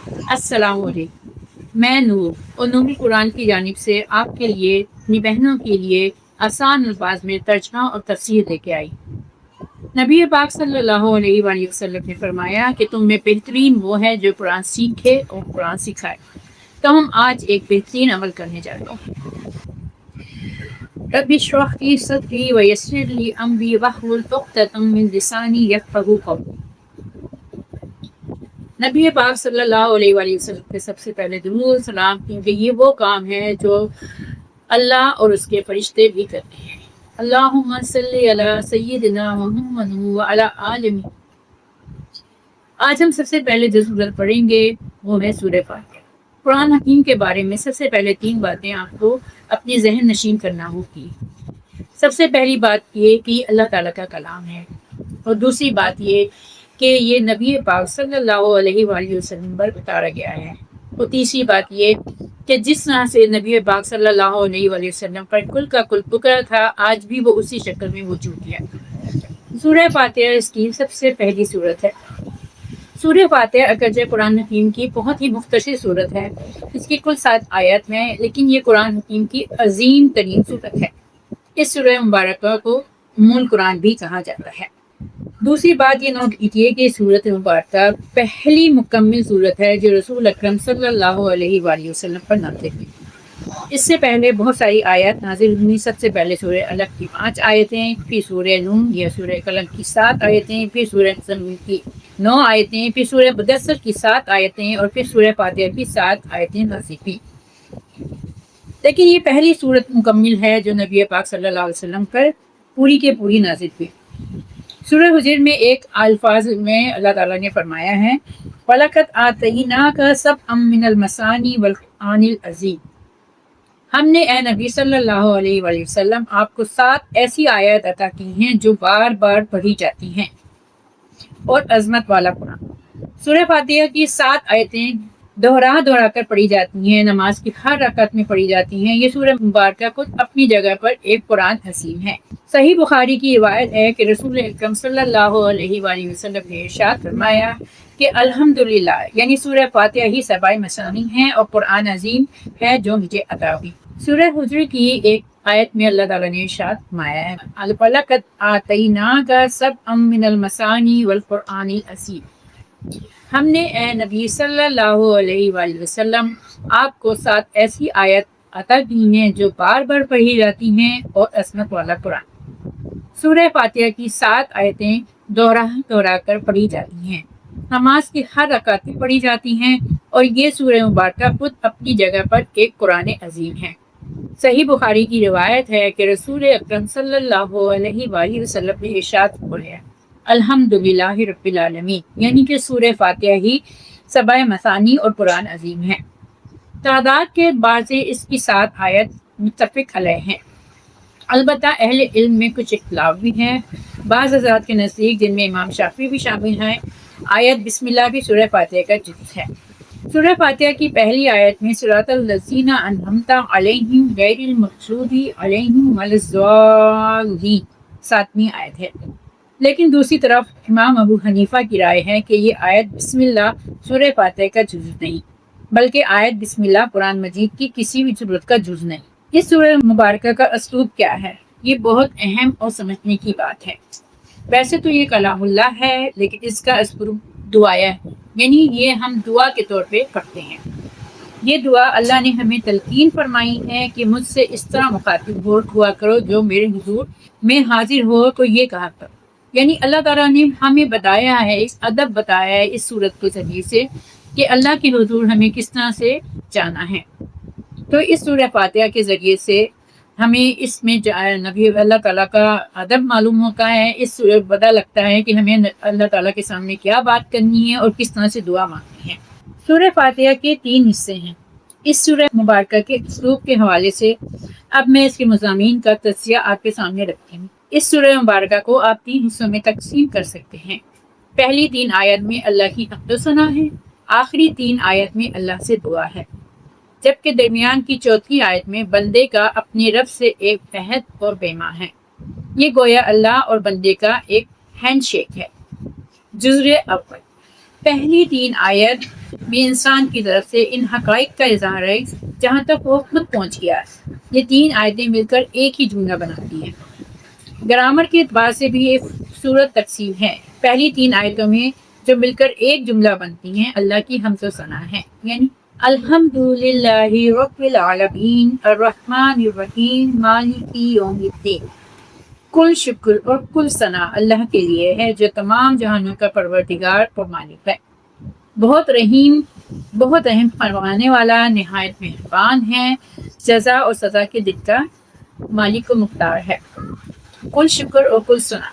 السلام علیکم، میں نور اور نور قرآن کی جانب سے آپ کے لیے اپنی بہنوں کے لیے آسان الفاظ میں ترجمہ اور تفسیر لے کے آئی۔ نبی پاک صلی اللہ علیہ وآلہ وسلم نے فرمایا کہ تم میں بہترین وہ ہے جو قرآن سیکھے اور قرآن سکھائے۔ تو ہم آج ایک بہترین عمل کرنے جا رہے ہیں۔ رب اشرح لی صدری ویسر لی امری واحلل عقدۃ من لسانی یفقہوا قولی۔ نبی پاک صلی اللہ علیہ وآلہ وسلم کے سب سے پہلے درود و سلام، کیونکہ یہ وہ کام ہے جو اللہ اور اس کے فرشتے بھی کرتے ہیں۔ اللہم صلی علی سیدنا محمد وعلی آل محمد۔ آج ہم سب سے پہلے جو سورت پڑھیں گے وہ ہے سورہ فاتحہ۔ قرآن حکیم کے بارے میں سب سے پہلے 3 باتیں آپ کو اپنی ذہن نشین کرنا ہوگی۔ سب سے پہلی بات یہ کہ یہ اللہ تعالیٰ کا کلام ہے، اور دوسری بات یہ کہ یہ نبی پاک صلی اللہ علیہ وآلہ وسلم پر اتارا گیا ہے، اور تیسری بات یہ کہ جس طرح سے نبی پاک صلی اللہ علیہ وآلہ وسلم پر کل کا کل پکڑا تھا، آج بھی وہ اسی شکل میں موجود ہے۔ سورہ فاتحہ اس کی سب سے پہلی سورت ہے۔ سورہ فاتحہ اگرچہ قرآن حکیم کی بہت ہی مختصر سورت ہے، اس کی کل 7 آیات ہیں، لیکن یہ قرآن حکیم کی عظیم ترین سورت ہے۔ اس سورہ مبارکہ کو ام القرآن بھی کہا جاتا ہے۔ دوسری بات یہ نوٹ کیجیے کہ سورت مبارکہ پہلی مکمل سورت ہے جو رسول اکرم صلی اللہ علیہ وآلہ وسلم پر نازل ہوئی۔ اس سے پہلے بہت ساری آیات نازل ہوئی۔ سب سے پہلے سورہ علق کی 5 آیتیں، پھر سورہ نون یا سورہ قلم کی 7 آیتیں، پھر سورہ زمین کی 9 آیتیں، پھر سورہ مدثر کی 7 آیتیں، اور پھر سورہ فاتحہ کی 7 آیتیں نازل ہوئی۔ لیکن یہ پہلی سورت مکمل ہے جو نبی پاک صلی اللہ علیہ وسلم پر پوری کے پوری نازل ہوئی۔ سورہ حجر میں ایک الفاظ میں اللہ تعالیٰ نے فرمایا ہے وَلَقَدْ آتَيْنَاكَ سَبْعًا مِّنَ الْمَثَانِي وَالْقُرْآنِ الْعَظِيمِ۔ ہم نے اے نبی صلی اللہ علیہ وآلہ وسلم آپ کو 7 ایسی آیات عطا کی ہیں جو بار بار پڑھی جاتی ہیں، اور عظمت والا قرآن۔ سورہ فاتحہ کی 7 آیتیں دہرا کر پڑھی جاتی ہیں، نماز کی ہر رکعت میں پڑھی جاتی ہیں۔ یہ سورہ مبارکہ خود اپنی جگہ پر ایک قرآن عظیم ہے۔ صحیح بخاری کی روایت ہے کہ رسول اکرم صلی اللہ علیہ وآلہ وسلم نے ارشاد فرمایا کہ الحمدللہ، یعنی سورہ فاتحہ ہی سبع مثانی ہے اور قرآن عظیم ہے جو مجھے عطا ہوئی۔ سورہ حجر کی ایک آیت میں اللہ تعالیٰ نے ارشاد فرمایا ہے وَلَقَدْ آتَيْنَاكَ سَبْعًا مِّنَ الْمَثَانِي وَالْقُرْآنِ الْعَظِيمِ۔ ہم نے اے نبی صلی اللہ علیہ وآلہ وسلم آپ کو 7 ایسی آیت عطا کی ہیں جو بار بار پڑھی جاتی ہیں، اور عظمت والا قرآن۔ سورہ فاتحہ کی 7 آیتیں دہرا کر پڑھی جاتی ہیں، نماز کی ہر رکعت میں پڑھی جاتی ہیں، اور یہ سورہ مبارکہ خود اپنی جگہ پر ایک قرآن عظیم ہے۔ صحیح بخاری کی روایت ہے کہ رسول اکرم صلی اللہ علیہ وآلہ وسلم نے ارشاد فرمایا الحمدللہ رب العالمین، یعنی کہ سورہ فاتحہ ہی سبع مثانی اور قرآن عظیم ہے۔ تعداد کے اعتبار سے اس کی 7 آیت متفق علیہ ہیں، البتہ اہل علم میں کچھ اختلاف بھی ہیں۔ بعض حضرات کے نزدیک، جن میں امام شافعی بھی شامل ہیں، آیت بسم اللہ بھی سورہ فاتحہ کا جز ہے۔ سورہ فاتحہ کی پہلی آیت میں صراط الذین انعمت علیہم غیر المغضوب علیہم ولا الضالین 7ویں آیت ہے، لیکن دوسری طرف امام ابو حنیفہ کی رائے ہے کہ یہ آیت بسم اللہ سورہ فاتحہ کا جز نہیں، بلکہ آیت بسم اللہ قرآن مجید کی کسی بھی سورت کا جز نہیں۔ اس سورہ مبارکہ کا اسلوب کیا ہے؟ یہ بہت اہم اور سمجھنے کی بات ہے۔ ویسے تو یہ کلام اللہ ہے، لیکن اس کا اسلوب دعائیا ہے، یعنی یہ ہم دعا کے طور پہ پڑھتے ہیں۔ یہ دعا اللہ نے ہمیں تلقین فرمائی ہے کہ مجھ سے اس طرح مخاطب ہوا کرو جو میرے حضور میں حاضر ہو تو یہ کہا کرو، یعنی اللہ تعالیٰ نے ہمیں بتایا ہے، اس ادب بتایا ہے اس صورت کے ذریعے سے کہ اللہ کے حضور ہمیں کس طرح سے جانا ہے۔ تو اس سورہ فاتحہ کے ذریعے سے ہمیں اس میں نبی اللہ تعالیٰ کا ادب معلوم ہوتا ہے، اس سورہ پتہ لگتا ہے کہ ہمیں اللہ تعالیٰ کے سامنے کیا بات کرنی ہے اور کس طرح سے دعا مانگنی ہے۔ سورہ فاتحہ کے 3 حصے ہیں۔ اس سورہ مبارکہ کے اسلوب کے حوالے سے اب میں اس کے مضامین کا تجزیہ آپ کے سامنے رکھتی ہوں۔ اس سورہ مبارکہ کو آپ 3 حصوں میں تقسیم کر سکتے ہیں۔ پہلی 3 آیت میں اللہ کی حمد و ثنا ہے، آخری 3 آیت میں اللہ سے دعا ہے، جبکہ درمیان کی 4تھی آیت میں بندے کا اپنے رب سے ایک عہد اور پیمان ہے۔ یہ گویا اللہ اور بندے کا ایک ہینڈ شیک ہے۔ جزء اول، پہلی 3 آیت میں انسان کی طرف سے ان حقائق کا اظہار ہے جہاں تک وہ خود پہنچ گیا ہے۔ یہ 3 آیتیں مل کر ایک ہی جملہ بناتی ہیں۔ گرامر کے اعتبار سے بھی ایک خوبصورت تقسیم ہے۔ پہلی 3 آیتوں میں جو مل کر ایک جملہ بنتی ہیں اللہ کی حمد و ثنا ہے، یعنی الحمدللہ رب العالمین الرحمن الرحیم مالک یوم الدین۔ کل شکر اور کل ثنا اللہ کے لیے ہے جو تمام جہانوں کا پروردگار اور مالک ہے، بہت رحیم، بہت رحم فرمانے والا، نہایت مہربان ہے، جزا اور سزا کے دن کا مالک و مختار ہے۔ کل شکر اور کل ثنا،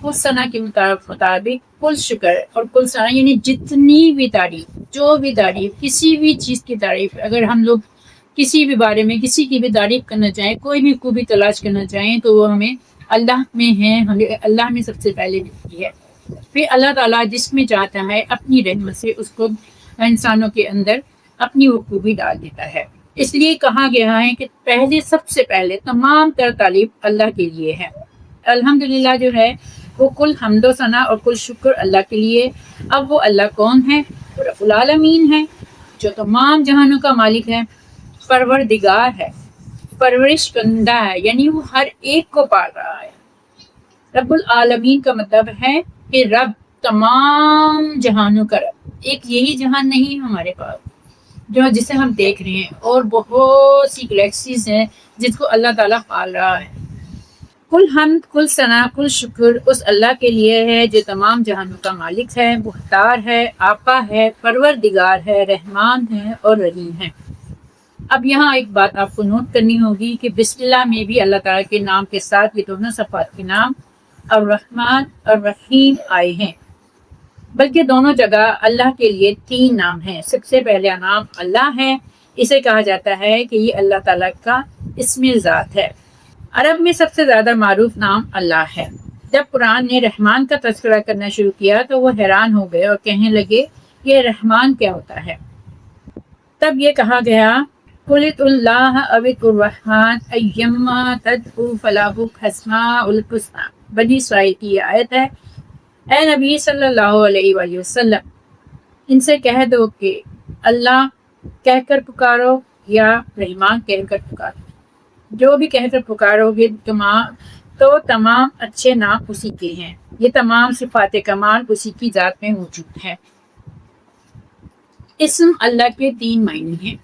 کل ثنا کے مطابق کل شکر اور کل ثنا یعنی جتنی بھی تعریف، جو بھی تعریف، کسی بھی چیز کی تعریف، اگر ہم لوگ کسی بھی بارے میں کسی کی بھی تعریف کرنا چاہیں، کوئی بھی خوبی تلاش کرنا چاہیں تو وہ ہمیں اللہ میں ہے، ہمیں اللہ میں سب سے پہلے ملتی ہے۔ پھر اللہ تعالیٰ جس میں چاہتا ہے اپنی رحمت سے اس کو انسانوں کے اندر اپنی وہ خوبی ڈال دیتا ہے۔ اس لیے کہا گیا ہے کہ سب سے پہلے تمام تر تعریف اللہ کے لیے ہے۔ الحمدللہ جو ہے وہ کل حمد و ثنا اور کل شکر اللہ کے لیے۔ اب وہ اللہ کون ہے؟ وہ رب العالمین ہے، جو تمام جہانوں کا مالک ہے، پروردگار ہے، پرورش کنندہ ہے، یعنی وہ ہر ایک کو پال رہا ہے۔ رب العالمین کا مطلب ہے کہ رب، تمام جہانوں کا رب۔ ایک یہی جہان نہیں ہمارے پاس جسے ہم دیکھ رہے ہیں، اور بہت سی گلیکسیز ہیں جس کو اللہ تعالیٰ پال رہا ہے۔ کل حمد، کل ثنا، کل شکر اس اللہ کے لیے ہے جو تمام جہانوں کا مالک ہے، مختار ہے، آقا ہے، پروردگار ہے، رحمان ہے اور رحیم ہے۔ اب یہاں ایک بات آپ کو نوٹ کرنی ہوگی کہ بسم اللہ میں بھی اللہ تعالیٰ کے نام کے ساتھ یہ دونوں صفات کے نام الرحمن الرحیم آئے ہیں، بلکہ دونوں جگہ اللہ کے لیے 3 نام ہیں۔ سب سے پہلا نام اللہ ہے، اسے کہا جاتا ہے کہ یہ اللہ تعالیٰ کا اسم ذات ہے۔ عرب میں سب سے زیادہ معروف نام اللہ ہے۔ جب قرآن نے رحمان کا تذکرہ کرنا شروع کیا تو وہ حیران ہو گئے اور کہنے لگے یہ رحمان کیا ہوتا ہے؟ تب یہ کہا گیا قُلِ ادْعُوا اللَّهَ أَوِ ادْعُوا الرَّحْمَٰنَ أَيَّمَّا تَدْعُوا فَلَهُ الْأَسْمَاءُ الْحُسْنَىٰ۔ بنی اسرائیل کی یہ آیت ہے۔ اے نبی صلی اللہ علیہ وآلہ وسلم، ان سے کہہ دو کہ اللہ کہہ کر پکارو یا رحمان کہہ کر پکارو، جو بھی کہہ کر پکارو گے تو تمام اچھے نام اسی کے ہیں، یہ تمام صفات کمال اسی کی ذات میں موجود ہے۔ اسم اللہ کے 3 معنی ہیں۔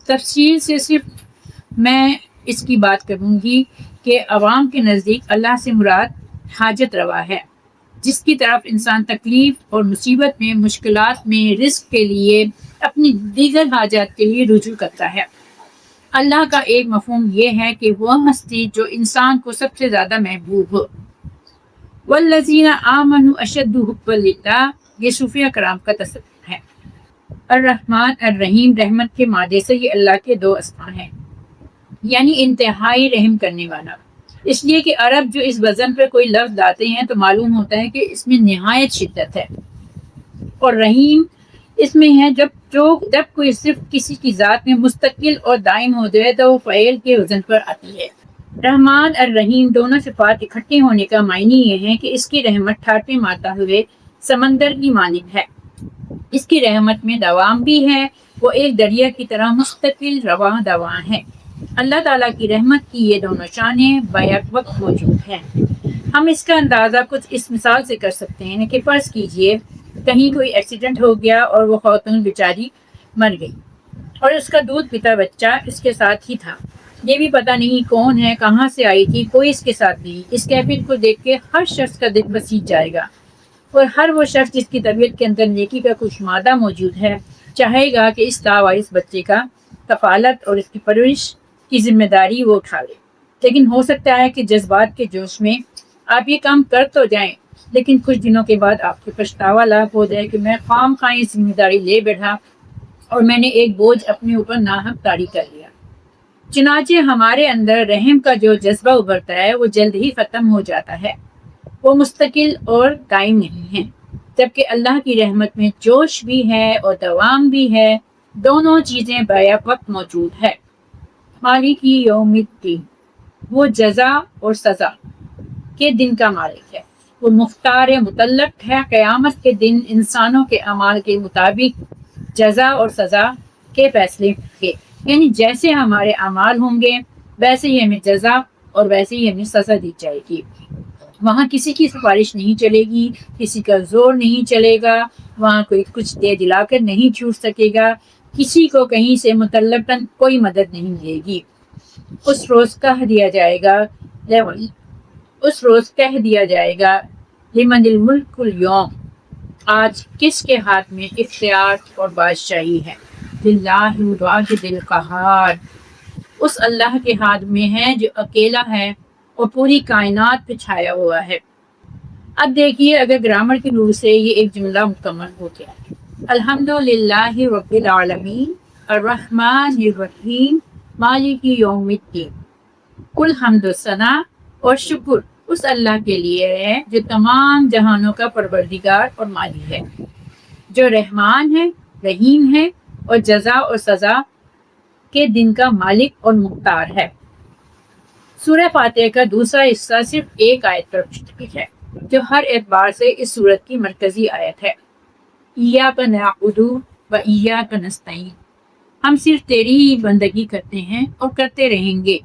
تفصیل سے صرف میں اس کی بات کروں گی کہ عوام کے نزدیک اللہ سے مراد حاجت روا ہے، جس کی طرف انسان تکلیف اور مصیبت میں، مشکلات میں، رزق کے لیے، اپنی دیگر حاجات کے لیے رجوع کرتا ہے۔ اللہ کا ایک مفہوم یہ ہے کہ وہ ہستی جو انسان کو سب سے زیادہ محبوب ہو۔ والذین آمنوا اشد حبا للہ، یہ صوفیہ کرام کا تصور ہے۔ الرحمن الرحیم، رحمت کے مادے سے یہ اللہ کے 2 اسماء ہیں، یعنی انتہائی رحم کرنے والا۔ اس لیے کہ عرب جو اس وزن پر کوئی لفظ لاتے ہیں تو معلوم ہوتا ہے کہ اس میں نہایت شدت ہے، اور رحیم اس میں ہے جب کوئی صرف کسی کی ذات میں مستقل اور دائم ہو جائے تو وہ فعیل کے وزن پر آتی ہے۔ رحمان الرحیم دونوں صفات اکٹھے ہونے کا معنی یہ ہے کہ اس کی رحمت ٹھاٹھے مارتا ہوئے سمندر کی مانند ہے، اس کی رحمت میں دوام بھی ہے، وہ ایک دریا کی طرح مستقل رواں دواں ہے۔ اللہ تعالیٰ کی رحمت کی یہ دونوں شانیں بیک وقت موجود ہیں۔ ہم اس کا اندازہ کچھ اس مثال سے کر سکتے ہیں کہ فرض کیجئے کہیں کوئی ایکسیڈنٹ ہو گیا اور وہ خاتون بیچاری مر گئی، اور اس کا دودھ پیتا بچہ اس کے ساتھ ہی تھا۔ یہ بھی پتہ نہیں کون ہے، کہاں سے آئی تھی، کوئی اس کے ساتھ نہیں۔ اس کیفیت کو دیکھ کے ہر شخص کا دل بسیج جائے گا، اور ہر وہ شخص جس کی طبیعت کے اندر نیکی کا کچھ مادہ موجود ہے چاہے گا کہ اس لاوارث بچے کا کفالت اور اس کی پرورش کی ذمہ داری وہ اٹھا لے۔ لیکن ہو سکتا ہے کہ جذبات کے جوش میں آپ یہ کام کر تو جائیں، لیکن کچھ دنوں کے بعد آپ کو پچھتاوا لاحق ہو جائے کہ میں خام خواہ یہ ذمہ داری لے بیٹھا اور میں نے ایک بوجھ اپنے اوپر ناحق طاری کر لیا۔ چنانچہ ہمارے اندر رحم کا جو جذبہ ابھرتا ہے وہ جلد ہی ختم ہو جاتا ہے، وہ مستقل اور قائم نہیں ہے، جبکہ اللہ کی رحمت میں جوش بھی ہے اور دوام بھی ہے، دونوں چیزیں بیک وقت موجود ہے۔ مالک یوم الدین، وہ جزا اور سزا کے دن کا مالک ہے۔ وہ مختار مطلق ہے قیامت کے دن انسانوں کے اعمال کے مطابق جزا اور سزا کے فیصلے کے، یعنی جیسے ہمارے اعمال ہوں گے ویسے ہی ہمیں جزا اور ویسے ہی ہمیں سزا دی جائے گی۔ وہاں کسی کی سفارش نہیں چلے گی، کسی کا زور نہیں چلے گا، وہاں کوئی کچھ دے دلا کر نہیں چھوٹ سکے گا، کسی کو کہیں سے مطلقاً کوئی مدد نہیں ملے گی۔ اس روز کہہ دیا جائے گا لمن الملک اليوم، آج کس کے ہاتھ میں اختیار اور بادشاہی ہے؟ للہ الواحد القہار، اس اللہ کے ہاتھ میں ہے جو اکیلا ہے اور پوری کائنات پہ چھایا ہوا ہے۔ اب دیکھیے اگر گرامر کی رول سے یہ ایک جملہ مکمل ہو گیا ہے، الحمدللہ رب العالمین الرحمن الرحیم مالک یوم الدین، کل حمد و ثنا اور شکر اس اللہ کے لیے ہے جو تمام جہانوں کا پروردگار اور مالک ہے، جو رحمان ہے، رحیم ہے اور جزا اور سزا کے دن کا مالک اور مختار ہے۔ سورہ فاتحہ کا دوسرا حصہ صرف ایک آیت پر مشتمل ہے جو ہر اعتبار سے اس سورت کی مرکزی آیت ہے۔ ایاک نعبد و ایاک نستعین، ہم صرف تیری ہی بندگی کرتے ہیں اور کرتے رہیں گے،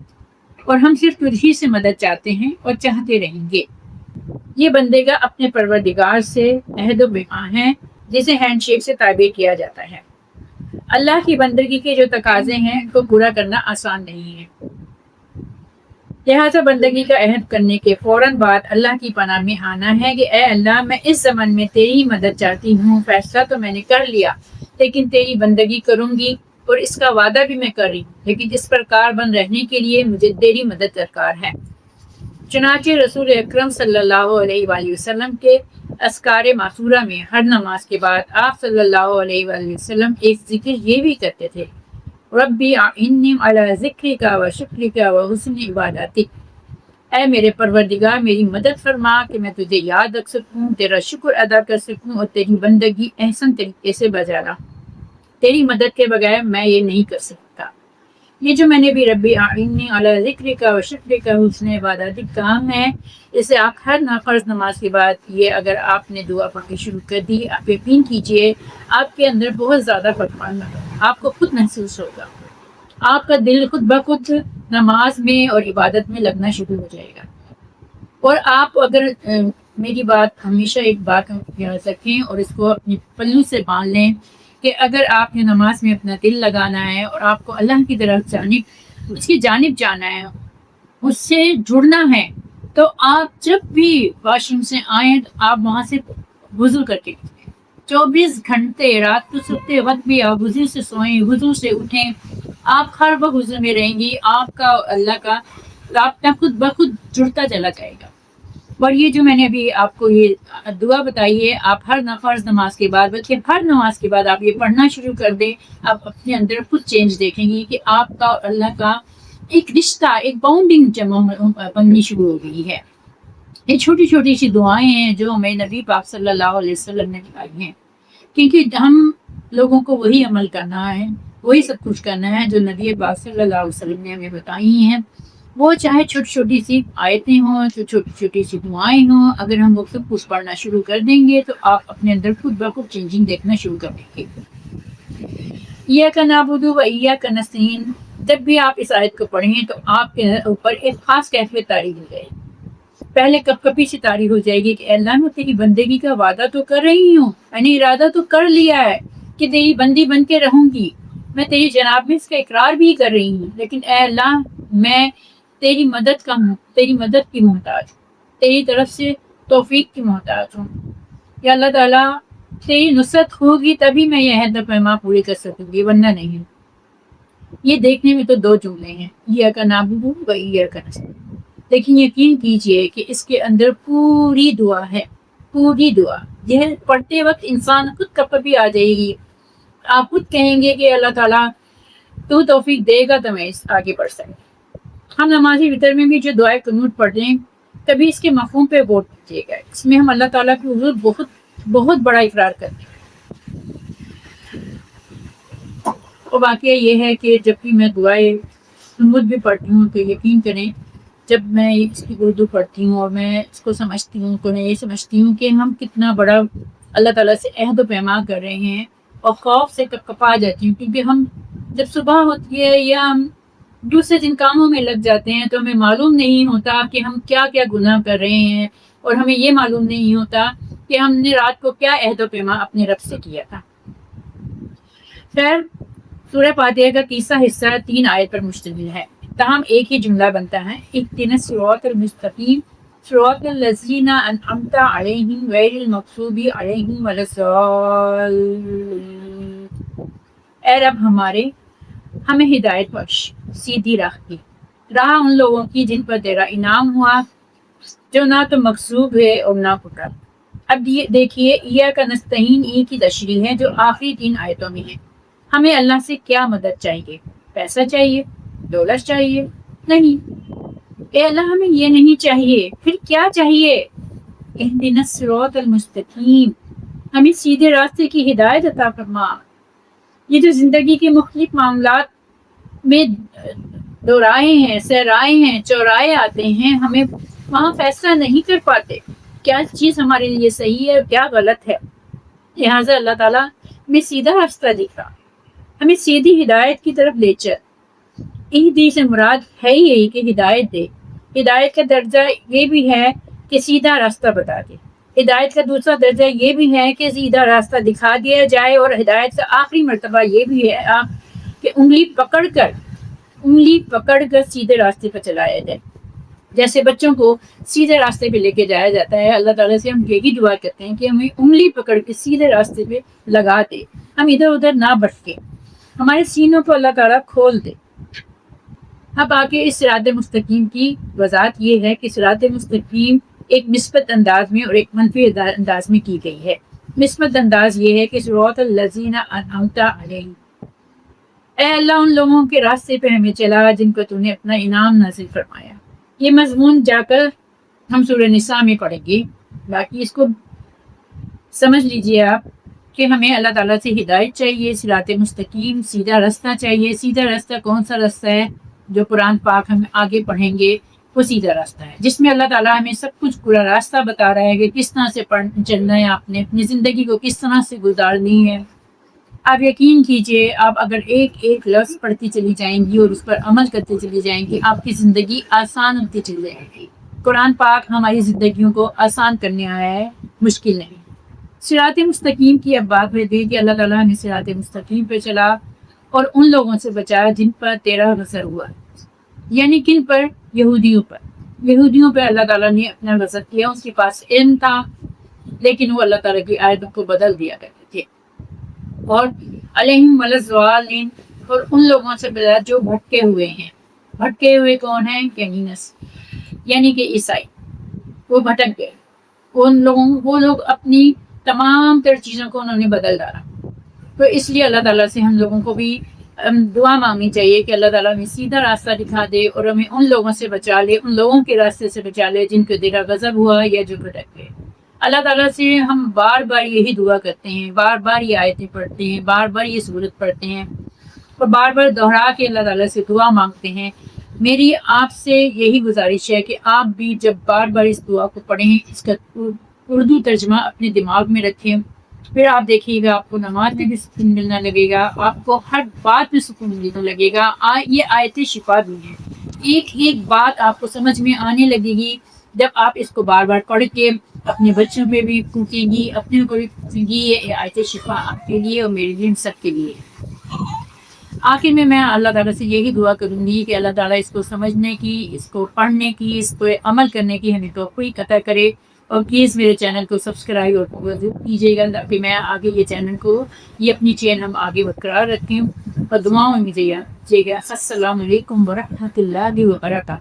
اور ہم صرف تجھ ہی سے مدد چاہتے ہیں اور چاہتے رہیں گے۔ یہ بندے کا اپنے پروردگار سے عہد و پیمان ہے جسے ہینڈ شیک سے تعبیر کیا جاتا ہے۔ اللہ کی بندگی کے جو تقاضے ہیں ان کو پورا کرنا آسان نہیں ہے، لہٰذا بندگی کا عہد کرنے کے فوراً بعد اللہ کی پناہ میں آنا ہے کہ اے اللہ میں اس زمن میں تیری مدد چاہتی ہوں، فیصلہ تو میں نے کر لیا لیکن تیری بندگی کروں گی اور اس کا وعدہ بھی میں کر رہی ہوں، لیکن اس پر کاربند رہنے کے لیے مجھے تیری مدد درکار ہے۔ چنانچہ رسول اکرم صلی اللہ علیہ وآلہ وسلم کے اذکار معصورہ میں ہر نماز کے بعد آپ صلی اللہ علیہ وآلہ وسلم ایک ذکر یہ بھی کرتے تھے، ربی اعنی علی ذکرک و شکرک و حسن عبادتک، اے میرے پروردگار میری مدد فرما کہ میں تجھے یاد رکھ سکوں، تیرا شکر ادا کر سکوں اور تیری بندگی احسن طریقے سے بجا لاؤں، تیری مدد کے بغیر میں یہ نہیں کر سکتا۔ یہ جو میں نے بھی ربی اعنی علی ذکرک و شکرک و حسن عبادتک کہا ہے، اسے آپ ہر فرض نماز کے بعد یہ اگر آپ نے دعا پڑھ کے شروع کر دی، آپ یقین کیجئے آپ کے اندر بہت زیادہ فرق پڑنا، آپ کو خود محسوس ہوگا، آپ کا دل خود بخود نماز میں اور عبادت میں لگنا شروع ہو جائے گا۔ اور آپ اگر میری بات ہمیشہ ایک بات یاد رکھیں اور اس کو اپنے پلو سے باندھ لیں کہ اگر آپ نے نماز میں اپنا دل لگانا ہے اور آپ کو اللہ کی طرف اس کی جانب جانا ہے، اس سے جڑنا ہے، تو آپ جب بھی واش روم سے آئیں تو آپ وہاں سے وضو کر کے 24 گھنٹے رات کو سوتے وقت بھی آپ وضو سے سوئیں، وضو سے اٹھیں، آپ ہر وقت وضو میں رہیں گی، آپ کا اللہ کا رابطہ خود بخود جڑتا چلا جائے گا۔ اور یہ جو میں نے ابھی آپ کو یہ دعا بتائی ہے، آپ ہر فرض نماز کے بعد بلکہ ہر نماز کے بعد آپ یہ پڑھنا شروع کر دیں، آپ اپنے اندر خود چینج دیکھیں گی کہ آپ کا اور اللہ کا ایک رشتہ، ایک باؤنڈنگ جمع بننی شروع ہو گئی ہے۔ یہ چھوٹی چھوٹی سی دعائیں ہیں جو ہمیں نبی پاک صلی اللہ علیہ وسلم نے بتائی ہیں، کیونکہ ہم لوگوں کو وہی عمل کرنا ہے، وہی سب کچھ کرنا ہے جو نبی پاک صلی اللہ علیہ وسلم نے ہمیں بتائی ہیں، وہ چاہے چھوٹی چھوٹی سی آیتیں ہوں، چھوٹی چھوٹی سی دعائیں ہوں، اگر ہم وہ سب کچھ پڑھنا شروع کر دیں گے تو آپ اپنے اندر خود بخود چینجنگ دیکھنا شروع کر دیں گے۔ ایاک نعبد و ایاک نستعین، جب بھی آپ اس آیت کو پڑھیں تو آپ کے اوپر ایک خاص کیفیت طاری ہو جائے گی، پہلے کپ کپی سے طاری ہو جائے گی کہ اے اللہ میں تیری بندگی کا وعدہ تو کر رہی ہوں، میں نے ارادہ تو کر لیا ہے کہ تیری بندی بن کے رہوں گی، میں تیری جناب میں اس کا اقرار بھی کر رہی ہوں، لیکن اے اللہ میں تیری مدد کی محتاج ہوں، تیری طرف سے توفیق کی محتاج ہوں، یا اللہ تعالیٰ تیری نصرت ہوگی تبھی میں یہ عہد و پیمان پورے کر سکوں گی، ورنہ نہیں۔ یہ دیکھنے میں تو دو جملے ہیں، ایاک نعبد و ایاک نستعین، لیکن یقین کیجئے کہ اس کے اندر پوری دعا ہے، پوری دعا۔ یہ پڑھتے وقت انسان خود کپی آ جائے گی، آپ خود کہیں گے کہ اللہ تعالیٰ تو توفیق دے گا تو میں اس آگے بڑھ سکوں۔ ہم نمازی وتر میں بھی جو دعائے قنوت پڑھتے ہیں، کبھی اس کے مفہوم پہ غور کیجیے گا، اس میں ہم اللہ تعالیٰ کی حضور بہت بہت بڑا اقرار کرتے ہیں۔ اور واقعہ یہ ہے کہ جب بھی میں دعائے قنوت بھی پڑھتی ہوں تو یقین کریں جب میں اس کی اردو پڑھتی ہوں اور میں اس کو سمجھتی ہوں تو میں یہ سمجھتی ہوں کہ ہم کتنا بڑا اللہ تعالیٰ سے عہد و پیما کر رہے ہیں، اور خوف سے کپا جاتی ہوں، کیونکہ ہم جب صبح ہوتی ہے یا ہم دوسرے جن کاموں میں لگ جاتے ہیں تو ہمیں معلوم نہیں ہوتا کہ ہم کیا کیا گناہ کر رہے ہیں، اور ہمیں یہ معلوم نہیں ہوتا کہ ہم نے رات کو کیا عہد و پیما اپنے رب سے کیا تھا۔ خیر، سورہ فاتحہ کا تیسرا حصہ 3 آیت پر مشتمل ہے، تاہم ایک ہی جملہ بنتا ہے، اهدنا الصراط المستقیم صراط الذین انعمت علیہم غیر المغضوب علیہم ولا الضالین۔ اے رب ہمارے، ہمیں ہدایت بخش سیدھی راہ کی، راہ ان لوگوں کی جن پر تیرا انعام ہوا، جو نہ تو مغضوب ہے اور نہ پکڑ۔ اب دیکھیے ایاک نستعین کی تشریح ہے جو آخری 3 آیتوں میں ہے۔ ہمیں اللہ سے کیا مدد چاہیے؟ پیسہ چاہیے؟ دولت چاہیے؟ نہیں، اے اللہ ہمیں یہ نہیں چاہیے، پھر کیا چاہیے؟ اہدنا الصراط المستقیم، ہمیں سیدھے راستے کی ہدایت عطا فرما۔ یہ جو زندگی کے مختلف معاملات میں دورائے ہیں، سہرائے ہیں، چوراہے آتے ہیں، ہمیں وہاں فیصلہ نہیں کر پاتے کیا چیز ہمارے لیے صحیح ہے اور کیا غلط ہے، لہٰذا اللہ تعالیٰ ہمیں سیدھا راستہ دکھا، ہمیں سیدھی ہدایت کی طرف لے چل۔ اہدی سے مراد ہے یہی کہ ہدایت دے۔ ہدایت کا درجہ یہ بھی ہے کہ سیدھا راستہ بتا دے، ہدایت کا دوسرا درجہ یہ بھی ہے کہ سیدھا راستہ دکھا دیا جائے، اور ہدایت کا آخری مرتبہ یہ بھی ہے کہ انگلی پکڑ کر سیدھے راستے پر چلایا جائے۔ جیسے بچوں کو سیدھے راستے پہ لے کے جایا جاتا ہے، اللہ تعالیٰ سے ہم یہی دعا کرتے ہیں کہ ہمیں انگلی پکڑ کے سیدھے راستے پہ لگا دے، ہم ادھر ادھر نہ بھٹکیں، ہمارے سینوں کو اللہ تعالیٰ کھول دے۔ اب آگے اس صراط مستقیم کی وضاحت یہ ہے کہ صراط مستقیم ایک مثبت انداز میں اور ایک منفی انداز میں کی گئی ہے۔ مثبت انداز یہ ہے کہ صراط الذین انعمت علیہم، اے اللہ ان لوگوں کے راستے پہ ہمیں چلا جن کو تو نے اپنا انعام نازل فرمایا۔ یہ مضمون جا کر ہم سورہ نساء میں پڑھیں گے، باقی اس کو سمجھ لیجئے آپ کہ ہمیں اللہ تعالیٰ سے ہدایت چاہیے، صراط مستقیم، سیدھا راستہ چاہیے۔ سیدھا راستہ کون سا راستہ ہے؟ جو قرآن پاک ہم آگے پڑھیں گے وہ سیدھا راستہ ہے، جس میں اللہ تعالیٰ ہمیں سب کچھ پورا راستہ بتا رہا ہے کہ کس طرح سے چلنا ہے، آپ نے اپنی زندگی کو کس طرح سے گزارنی ہے۔ آپ یقین کیجئے، آپ اگر ایک ایک لفظ پڑھتی چلی جائیں گی اور اس پر عمل کرتے چلی جائیں گی، آپ کی زندگی آسان ہوتی چلی جائے گی۔ قرآن پاک ہماری زندگیوں کو آسان کرنے آیا ہے، مشکل نہیں۔ صراط مستقیم کی اب بات ہوئی کہ اللہ تعالیٰ نے صراط مستقیم پہ چلا اور ان لوگوں سے بچایا جن پر تیرا غضب ہوا، یعنی کن پر؟ یہودیوں پر اللہ تعالیٰ نے اپنا غضب کیا۔ اس کے پاس علم تھا لیکن وہ اللہ تعالیٰ کی آیتوں کو بدل دیا کرتے تھے۔ اور علیہم ولا الضالین، اور ان لوگوں سے بچایا جو بھٹکے ہوئے ہیں۔ بھٹکے ہوئے کون ہیں؟ یعنی کہ عیسائی، وہ بھٹک گئے، وہ لوگ اپنی تمام تر چیزوں کو انہوں نے بدل ڈالا۔ تو اس لیے اللہ تعالیٰ سے ہم لوگوں کو بھی دعا مانگنی چاہیے کہ اللہ تعالیٰ ہمیں سیدھا راستہ دکھا دے اور ہمیں ان لوگوں سے بچا لے، ان لوگوں کے راستے سے بچا لے جن کو تیرا غضب ہوا یا جو بھٹک گئے۔ اللہ تعالیٰ سے ہم بار بار یہی دعا کرتے ہیں، بار بار یہ آیتیں پڑھتے ہیں، بار بار یہ سورت پڑھتے ہیں اور بار بار دہرا کے اللہ تعالیٰ سے دعا مانگتے ہیں۔ میری آپ سے یہی گزارش ہے کہ آپ بھی جب بار بار اس دعا کو پڑھیں، اس کا اردو ترجمہ اپنے دماغ میں رکھیں، پھر آپ دیکھیے گا آپ کو نماز میں بھی سکون ملنا لگے گا، آپ کو ہر بات میں سکون ملنے لگے گا۔ یہ آیتیں شفا بھی ہیں، ایک ایک بات آپ کو سمجھ میں آنے لگے گی جب آپ اس کو بار بار پڑھ کے اپنے بچوں پہ بھی پھونکیں گی، اپنے کو بھی پھونکیں گی۔ یہ آیتیں شفا آپ کے لیے اور میرے لیے، سب کے لیے۔ آخر میں اللہ تعالیٰ سے یہی دعا کروں گی کہ اللہ تعالیٰ اس کو سمجھنے کی، اس کو پڑھنے کی، اس کو عمل کرنے کی ہمیں توفیق عطا کرے، اور پلیز میرے چینل کو سبسکرائب اور کیجیے گا تاکہ میں آگے یہ چینل کو، یہ اپنی چین ہم آگے برقرار رکھیں، اور دعاؤں میں مجھے یاد کیجیے گا۔ السلام علیکم ورحمۃ اللہ وبرکاتہ۔